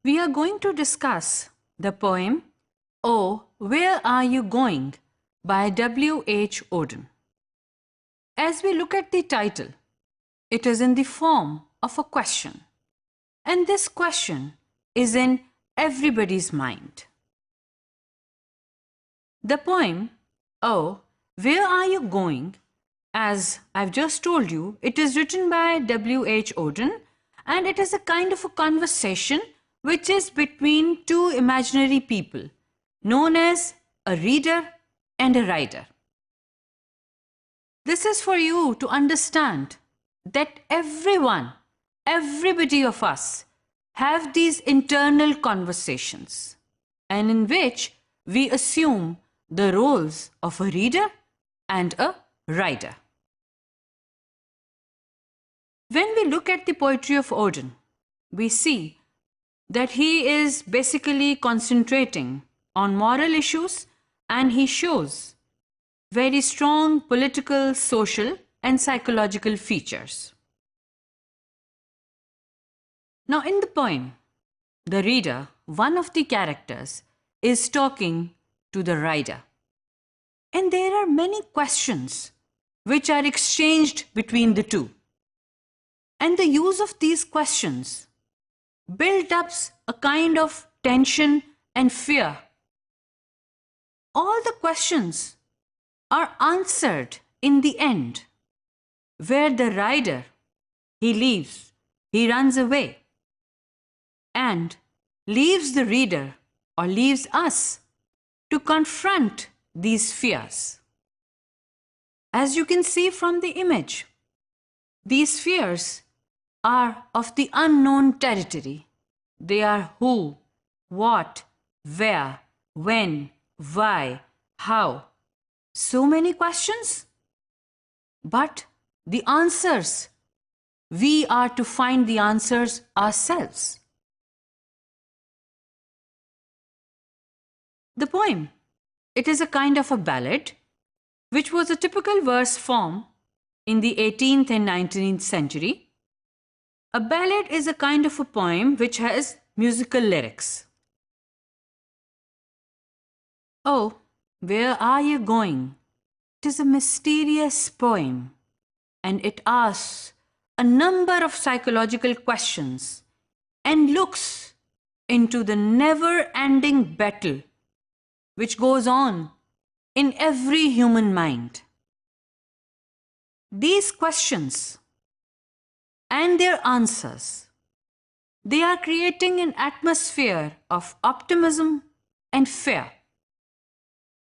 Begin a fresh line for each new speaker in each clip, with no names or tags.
We are going to discuss the poem Oh, Where Are You Going by W.H. Auden. As we look at the title, it is in the form of a question. And this question is in everybody's mind. The poem, Oh, Where Are You Going? As I've just told you, it is written by W.H. Auden, and it is a kind of a conversation which is between two imaginary people, known as a reader and a writer. This is for you to understand that everybody of us have these internal conversations, and in which we assume the roles of a reader and a writer. When we look at the poetry of Auden, we see that he is basically concentrating on moral issues, and he shows very strong political, social, and psychological features. Now, in the poem, the reader, one of the characters, is talking to the writer. And there are many questions which are exchanged between the two. And the use of these questions built up a kind of tension and fear. All the questions are answered in the end, where the rider, he leaves, he runs away, and leaves the reader or leaves us to confront these fears. As you can see from the image, these fears are of the unknown territory. They are who, what, where, when, why, how. So many questions, but the answers, we are to find the answers ourselves. The poem, it is a kind of a ballad, which was a typical verse form in the 18th and 19th century. A ballad is a kind of a poem which has musical lyrics. Oh, where are you going? It is a mysterious poem, and it asks a number of psychological questions and looks into the never-ending battle which goes on in every human mind. These questions and their answers, they are creating an atmosphere of optimism and fear.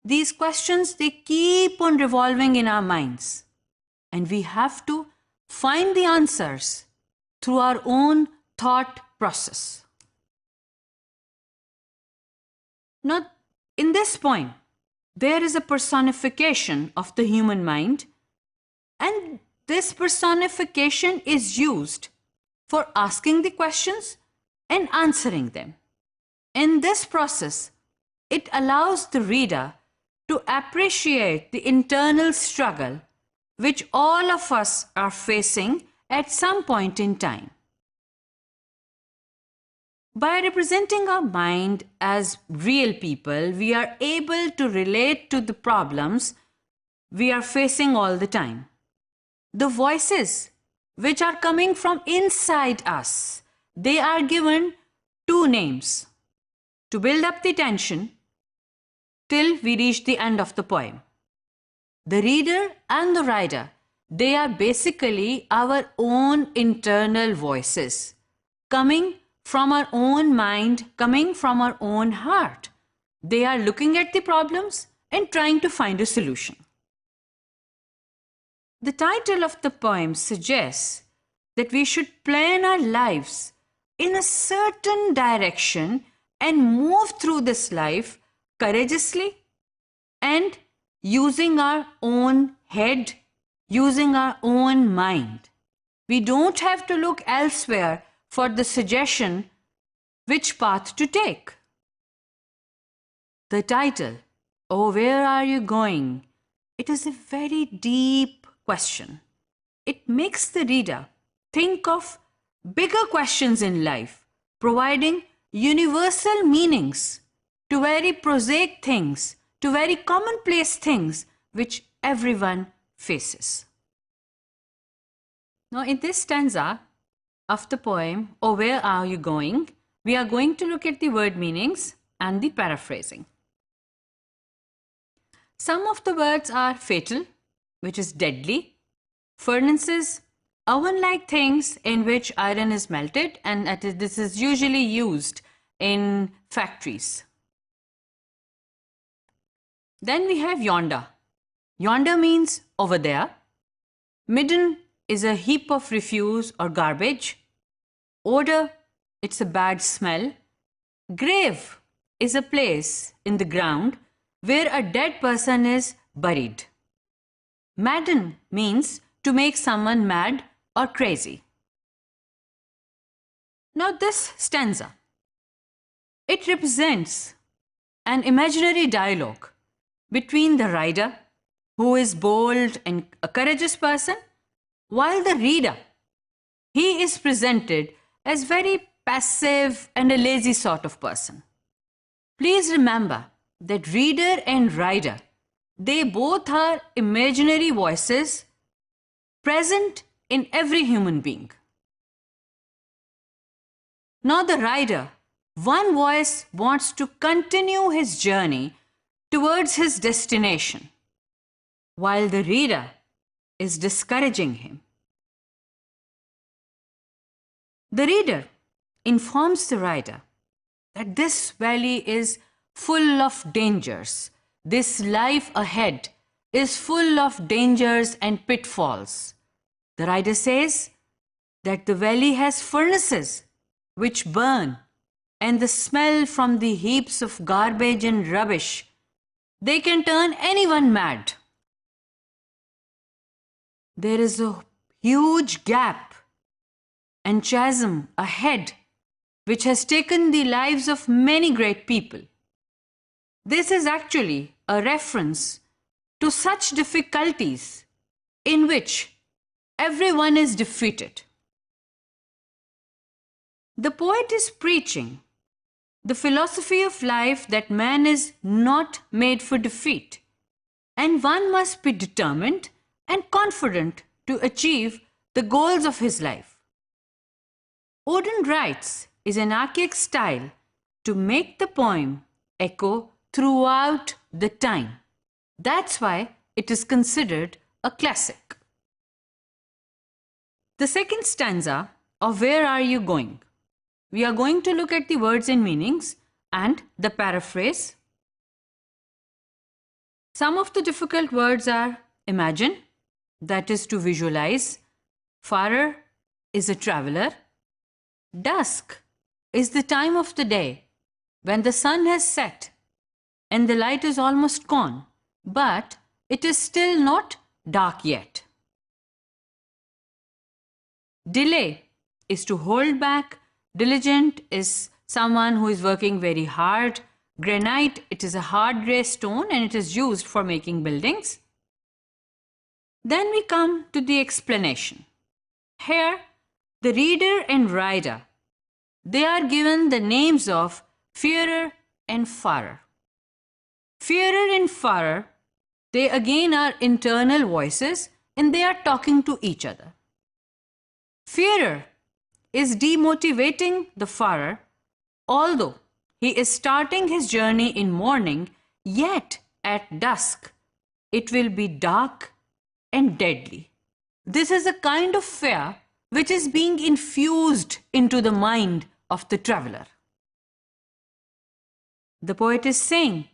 These questions, they keep on revolving in our minds, and we have to find the answers through our own thought process. Now, in this poem, there is a personification of the human mind, and this personification is used for asking the questions and answering them. In this process, it allows the reader to appreciate the internal struggle which all of us are facing at some point in time. By representing our mind as real people, we are able to relate to the problems we are facing all the time. The voices which are coming from inside us, they are given two names to build up the tension till we reach the end of the poem. The reader and the writer, they are basically our own internal voices, coming from our own mind, coming from our own heart. They are looking at the problems and trying to find a solution. The title of the poem suggests that we should plan our lives in a certain direction and move through this life courageously and using our own head, using our own mind. We don't have to look elsewhere for the suggestion which path to take. The title, Oh, Where Are You Going? It is a very deep question. It makes the reader think of bigger questions in life, providing universal meanings to very prosaic things, to very commonplace things which everyone faces. Now, in this stanza of the poem, "Oh, Where Are You Going?" we are going to look at the word meanings and the paraphrasing. Some of the words are fatal, which is deadly, furnaces, oven-like things in which iron is melted, and this is usually used in factories. Then we have yonder. Yonder means over there. Midden is a heap of refuse or garbage. Odor, it's a bad smell. Grave is a place in the ground where a dead person is buried. Madden means to make someone mad or crazy. Now this stanza, it represents an imaginary dialogue between the rider, who is bold and a courageous person, while the reader, he is presented as very passive and a lazy sort of person. Please remember that reader and rider, they both are imaginary voices present in every human being. Now the rider, one voice wants to continue his journey towards his destination, while the reader is discouraging him. The reader informs the rider that this valley is full of dangers. This life ahead is full of dangers and pitfalls. The rider says that the valley has furnaces which burn, and the smell from the heaps of garbage and rubbish, they can turn anyone mad. There is a huge gap and chasm ahead which has taken the lives of many great people. This is actually a reference to such difficulties in which everyone is defeated. The poet is preaching the philosophy of life that man is not made for defeat, and one must be determined and confident to achieve the goals of his life. Auden writes in an archaic style to make the poem echo throughout the time. That's why it is considered a classic. The second stanza of "Where Are You Going?" we are going to look at the words and meanings and the paraphrase. Some of the difficult words are imagine, that is to visualize. Farer is a traveler. Dusk is the time of the day when the sun has set and the light is almost gone, but it is still not dark yet. Delay is to hold back. Diligent is someone who is working very hard. Granite, it is a hard grey stone and it is used for making buildings. Then we come to the explanation. Here, the reader and rider, they are given the names of fearer and farer. Fearer and farer, they again are internal voices and they are talking to each other. Fearer is demotivating the farer, although he is starting his journey in morning, yet at dusk it will be dark and deadly. This is a kind of fear which is being infused into the mind of the traveler. The poet is saying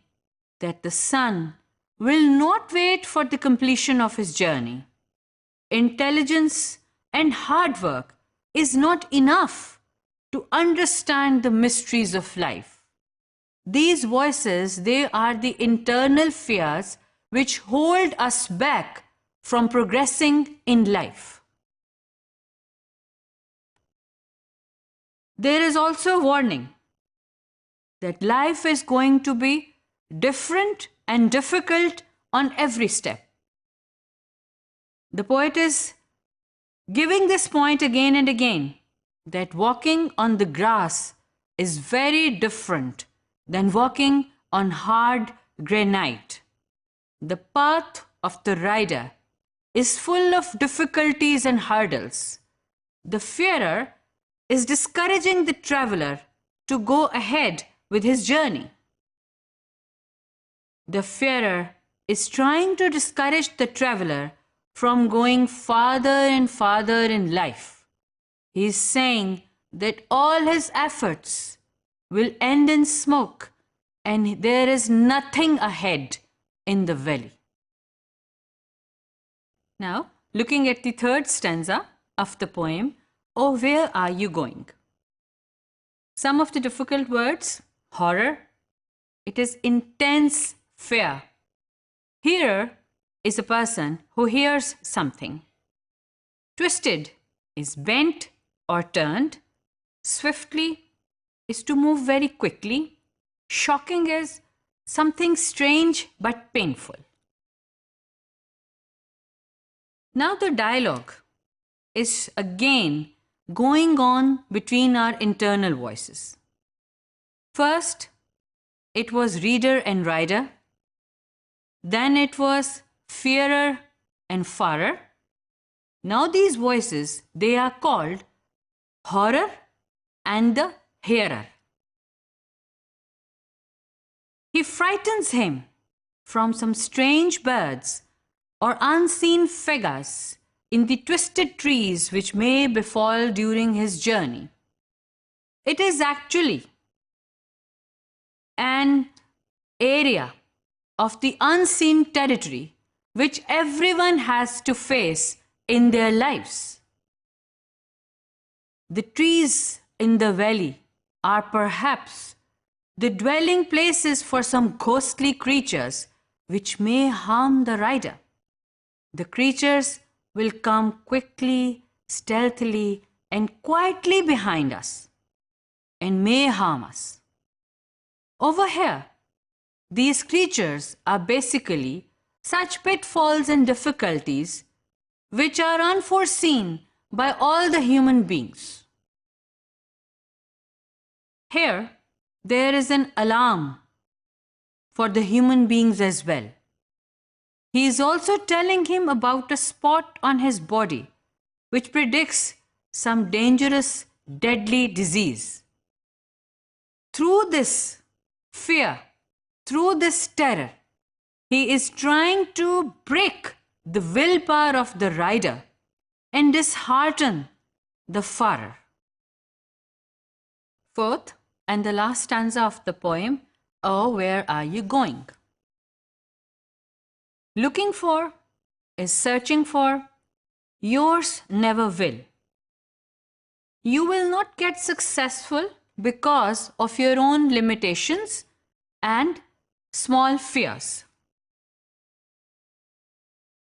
that the sun will not wait for the completion of his journey. Intelligence and hard work is not enough to understand the mysteries of life. These voices, they are the internal fears which hold us back from progressing in life. There is also a warning that life is going to be different and difficult on every step. The poet is giving this point again and again, that walking on the grass is very different than walking on hard granite. The path of the rider is full of difficulties and hurdles. The fearer is discouraging the traveler to go ahead with his journey. The fearer is trying to discourage the traveler from going farther and farther in life. He is saying that all his efforts will end in smoke and there is nothing ahead in the valley. Now, looking at the third stanza of the poem, "Oh, where are you going?" Some of the difficult words: horror, it is intense fear. Hearer is a person who hears something. Twisted is bent or turned. Swiftly is to move very quickly. Shocking is something strange but painful. Now the dialogue is again going on between our internal voices. First, it was reader and rider. Then it was fearer and farer. Now these voices, they are called horror and the hearer. He frightens him from some strange birds or unseen figures in the twisted trees which may befall during his journey. It is actually an area of the unseen territory which everyone has to face in their lives. The trees in the valley are perhaps the dwelling places for some ghostly creatures which may harm the rider. The creatures will come quickly, stealthily, and quietly behind us and may harm us. Over here, these creatures are basically such pitfalls and difficulties which are unforeseen by all the human beings. Here, there is an alarm for the human beings as well. He is also telling him about a spot on his body which predicts some dangerous, deadly disease. Through this fear, through this terror, he is trying to break the willpower of the rider and dishearten the farer. Fourth and the last stanza of the poem, "Oh, where are you going?" Looking for is searching for. Yours never will. You will not get successful because of your own limitations and small fears.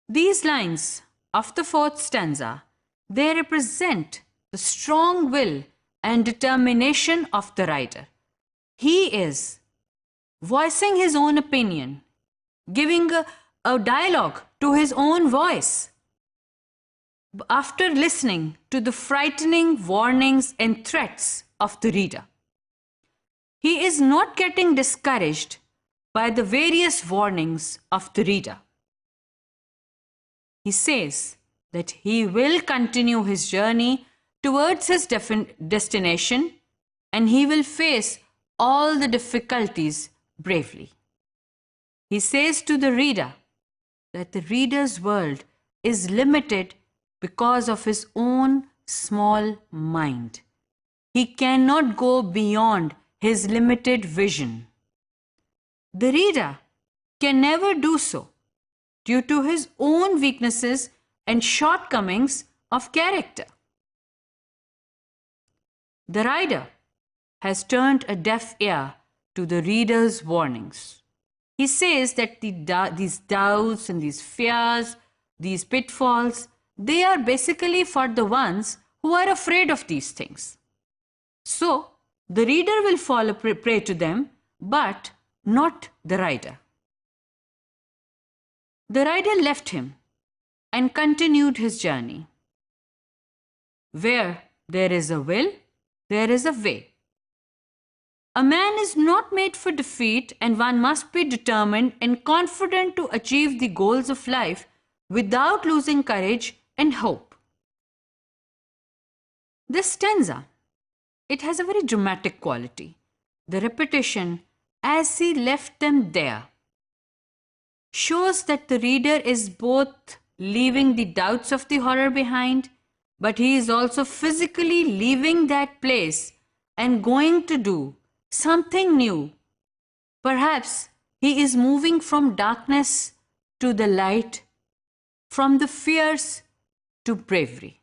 These lines of the fourth stanza, they represent the strong will and determination of the writer. He is voicing his own opinion, giving a dialogue to his own voice. After listening to the frightening warnings and threats of the reader, he is not getting discouraged by the various warnings of the reader. He says that he will continue his journey towards his destination and he will face all the difficulties bravely. He says to the reader that the reader's world is limited because of his own small mind. He cannot go beyond his limited vision. The reader can never do so due to his own weaknesses and shortcomings of character. The rider has turned a deaf ear to the reader's warnings. He says that these doubts and these fears, these pitfalls, they are basically for the ones who are afraid of these things. So, the reader will fall a prey to them, but not the rider. The rider left him and continued his journey. Where there is a will, there is a way. A man is not made for defeat, and one must be determined and confident to achieve the goals of life without losing courage and hope. This stanza, it has a very dramatic quality. The repetition, as he left them there, shows that the reader is both leaving the doubts of the horror behind, but he is also physically leaving that place and going to do something new. Perhaps he is moving from darkness to the light, from the fears to bravery.